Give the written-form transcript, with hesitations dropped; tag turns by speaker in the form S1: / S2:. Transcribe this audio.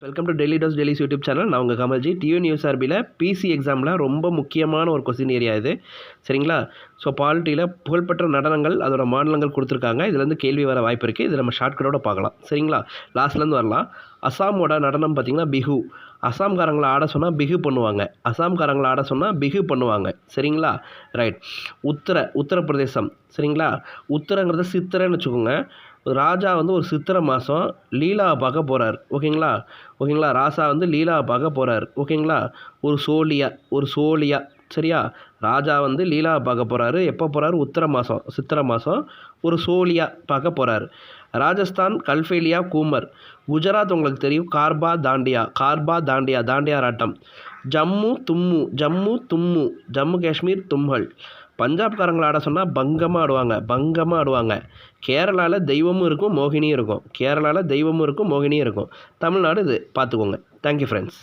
S1: Welcome to daily dose dailies YouTube channel. நான் உங்கள் Kamalji. டியூனியூஎஸ்ஆர்பியில் PC எக்ஸாமில் ரொம்ப முக்கியமான ஒரு கொஸ்டின் ஏரியா இது, சரிங்களா? ஸோ பாலிட்டியில் புகழ்பெற்ற நடனங்கள் அதோட மாநிலங்கள் கொடுத்துருக்காங்க. இதுலேருந்து கேள்வி வர வாய்ப்பு இருக்குது. இது நம்ம ஷார்ட்கட்டோட பார்க்கலாம், சரிங்களா? லாஸ்ட்லேருந்து வரலாம். அசாமோட நடனம் பார்த்திங்கன்னா பிஹு. அசாம்காரங்களை ஆட சொன்னால் பிஹு பண்ணுவாங்க. அசாம்காரங்களை ஆட சொன்னால் பிஹு பண்ணுவாங்க, சரிங்களா? ரைட். உத்தரப்பிரதேசம், சரிங்களா? உத்தரங்கிறது சித்திரைன்னு வச்சுக்கோங்க. ராஜா வந்து ஒரு சித்திரை மாதம் லீலாவை பார்க்க போகிறார், ஓகேங்களா? ராசா வந்து லீலாவை பார்க்க போகிறார், ஓகேங்களா? ஒரு சோழியா, சரியா? ராஜா வந்து லீலாவை பார்க்க போகிறாரு. எப்போ போகிறாரு? சித்திரை மாதம் ஒரு சோழியா பார்க்க போகிறாரு. ராஜஸ்தான் கல்ஃபேலியா கூமர். குஜராத் உங்களுக்கு தெரியும் கார்பா தாண்டியா ராட்டம். ஜம்மு தும்மு, ஜம்மு காஷ்மீர் தும்ஹல். பஞ்சாப்காரங்களை ஆட சொன்னால் பங்கமாக ஆடுவாங்க. கேரளாவில் தெய்வமும் இருக்கும் மோகினியும் இருக்கும். தமிழ்நாடு இது பார்த்துக்கோங்க. Thank you friends.